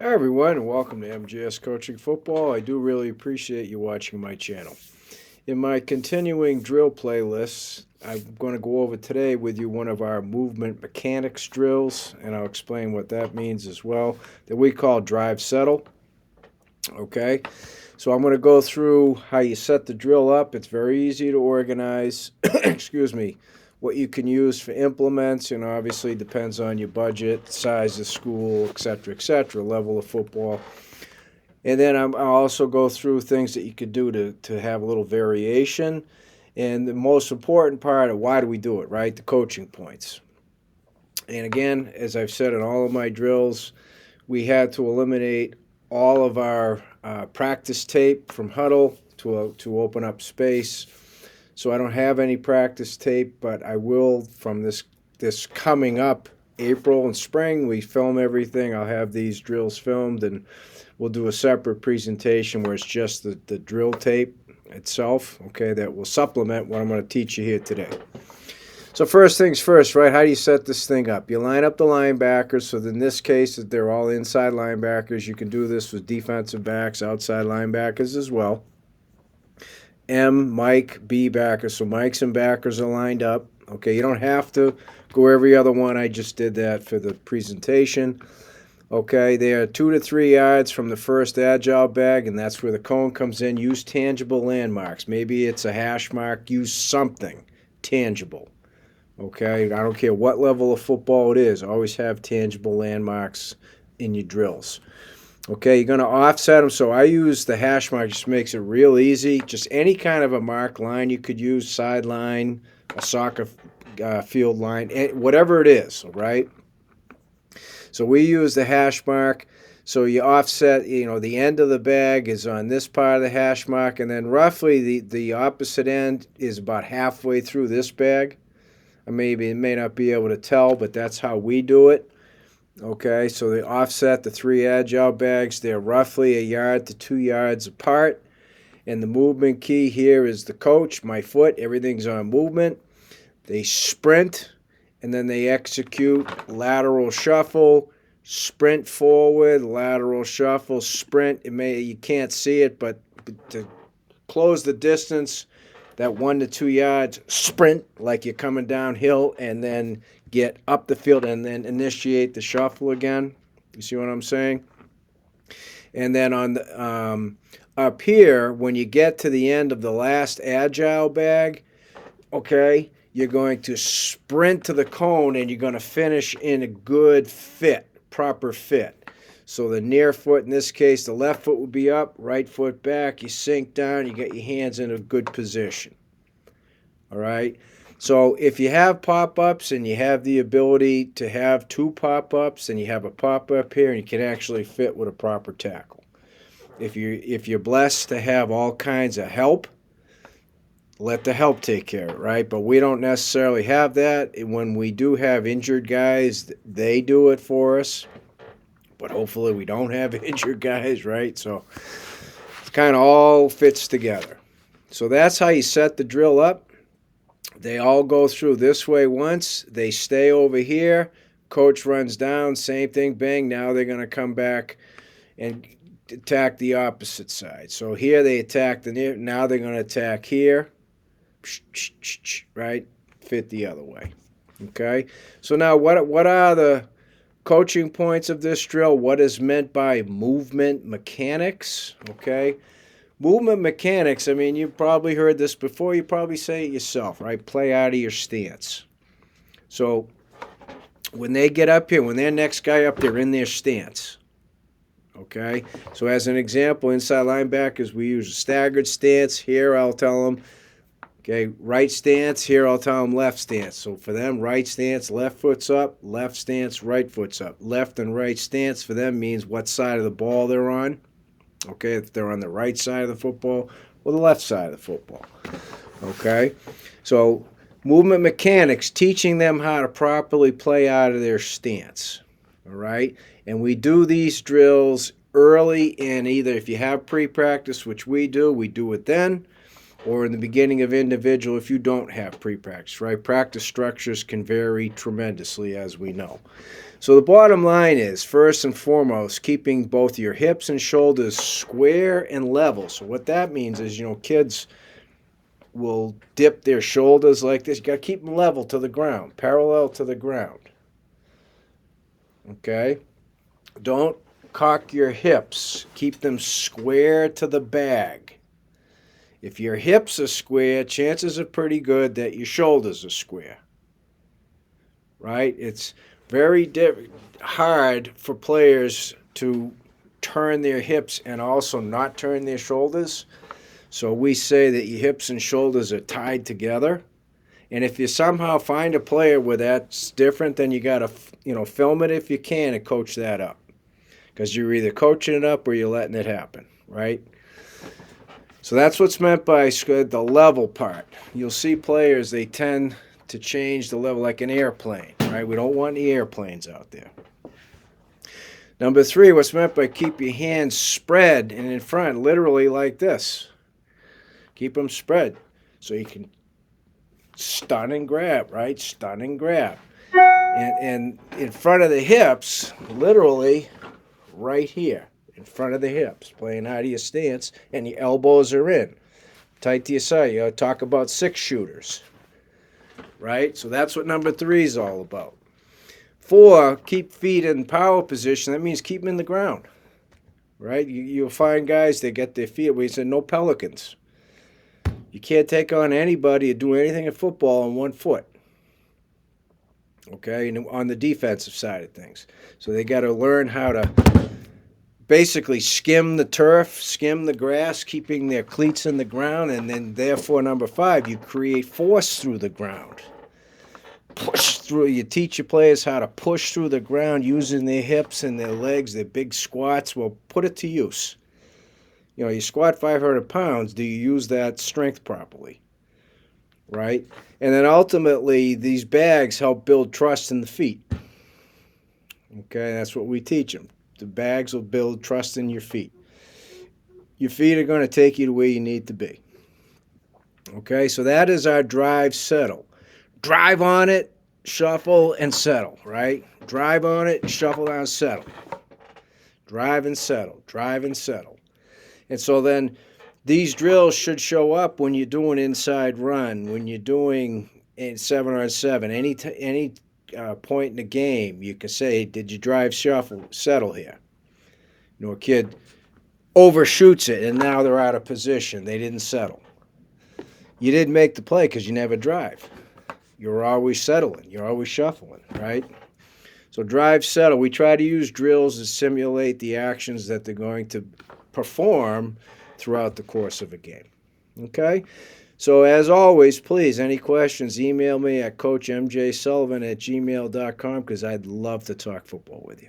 Hi everyone, and welcome to MJS Coaching Football. I do really appreciate you watching my channel. In my continuing drill playlists, I'm going to go over today with you one of our movement mechanics drills, and I'll explain what that means as well, that we call drive settle. Okay, so I'm going to go through how you set the drill up. It's very easy to organize. Excuse me. What you can use for implements, and obviously depends on your budget, size of school, etc., level of football. And then I'll also go through things that you could do to have a little variation. And the most important part of why do we do it, right? The coaching points. And again, as I've said in all of my drills, we had to eliminate all of our practice tape from Huddle to open up space. So I don't have any practice tape, but I will from this coming up April and spring. We film everything. I'll have these drills filmed, and we'll do a separate presentation where it's just the drill tape itself, okay, that will supplement what I'm going to teach you here today. So first things first, right? How do you set this thing up? You line up the linebackers. So in this case, they're all inside linebackers. You can do this with defensive backs, outside linebackers as well. M, Mike, B backers. So Mikes and backers are lined up. Okay, you don't have to go every other one. I just did that for the presentation. Okay, they are 2 to 3 yards from the first agile bag, and that's where the cone comes in. Use tangible landmarks. Maybe it's a hash mark. Use something tangible. Okay, I don't care what level of football it is. Always have tangible landmarks in your drills. Okay, you're going to offset them. So I use the hash mark, just makes it real easy. Just any kind of a mark line you could use, sideline, a soccer field line, whatever it is, right? So we use the hash mark. So you offset, the end of the bag is on this part of the hash mark, and then roughly the opposite end is about halfway through this bag. Maybe it may not be able to tell, but that's how we do it. Okay, so they offset the 3 agile bags. They're roughly 1 yard to 2 yards apart. And the movement key here is the coach, my foot, everything's on movement. They sprint, and then they execute lateral shuffle, sprint forward, lateral shuffle, sprint. You can't see it, but to close the distance, that 1 to 2 yards, sprint like you're coming downhill, and then get up the field and then initiate the shuffle again. You see what I'm saying? And then on the, up here, when you get to the end of the last agile bag, okay, you're going to sprint to the cone, and you're going to finish in a good fit, proper fit. So the near foot, in this case, the left foot would be up, right foot back. You sink down, you get your hands in a good position. All right? So if you have pop-ups and you have the ability to have 2 pop-ups, and you have a pop-up here, and you can actually fit with a proper tackle. If you're blessed to have all kinds of help, let the help take care of it, right? But we don't necessarily have that. When we do have injured guys, they do it for us. But hopefully we don't have injured guys, right? So it kind of all fits together. So that's how you set the drill up. They all go through this way once. They stay over here. Coach runs down, same thing, bang. Now they're going to come back and attack the opposite side. So here they attack the near. Now they're going to attack here. Right? Fit the other way. Okay? So now what are the coaching points of this drill? What is meant by movement mechanics? Okay? Movement mechanics, I mean, you've probably heard this before. You probably say it yourself, right? Play out of your stance. So when they get up here, when their next guy up there in their stance, okay? So as an example, inside linebackers, we use a staggered stance. Here I'll tell them, okay, right stance. Here I'll tell them left stance. So for them, right stance, left foot's up. Left stance, right foot's up. Left and right stance for them means what side of the ball they're on. Okay, if they're on the right side of the football or the left side of the football. Okay, so movement mechanics, teaching them how to properly play out of their stance. All right, and we do these drills early in either, if you have pre-practice, which we do it then, or in the beginning of individual if you don't have pre-practice, right? Practice structures can vary tremendously, as we know. So the bottom line is, first and foremost, keeping both your hips and shoulders square and level. So what that means is, kids will dip their shoulders like this. You got to keep them level to the ground, parallel to the ground. Okay? Don't cock your hips. Keep them square to the bag. If your hips are square, chances are pretty good that your shoulders are square. Right? It's very hard for players to turn their hips and also not turn their shoulders. So we say that your hips and shoulders are tied together. And if you somehow find a player where that's different, then you got to, film it if you can and coach that up. Because you're either coaching it up or you're letting it happen, right? So that's what's meant by the level part. You'll see players, they tend to change the level like an airplane, right? We don't want any airplanes out there. Number 3, what's meant by keep your hands spread and in front, literally like this. Keep them spread so you can stun and grab, right? Stun and grab. And in front of the hips, literally right here, in front of the hips, playing out of your stance, and your elbows are in, tight to your side. You talk about 6 shooters, right? So that's what number 3 is all about. 4, keep feet in power position. That means keep them in the ground, right? You'll find guys, they get their feet, we said no pelicans. You can't take on anybody or do anything in football on 1 foot. Okay, and on the defensive side of things. So they got to learn how to basically skim the turf, skim the grass, keeping their cleats in the ground, and then therefore number 5, you create force through the ground. Push through. You teach your players how to push through the ground using their hips and their legs, their big squats. Well, put it to use. You squat 500 pounds, do you use that strength properly? Right? And then ultimately, these bags help build trust in the feet. Okay, that's what we teach them. The bags will build trust in your feet. Your feet are going to take you to where you need to be. Okay, so that is our drive, settle. Drive on it, shuffle, and settle, right? Drive on it, shuffle down, settle. Drive and settle, drive and settle. And so then these drills should show up when you're doing inside run, when you're doing 7-on-7, any point in the game. You can say, did you drive, shuffle, settle here? A kid overshoots it, and now they're out of position. They didn't settle. You didn't make the play because you never drive. You're always settling. You're always shuffling, right? So drive, settle. We try to use drills to simulate the actions that they're going to perform throughout the course of a game. Okay? So as always, please, any questions, email me at coachmjsullivan@gmail.com because I'd love to talk football with you.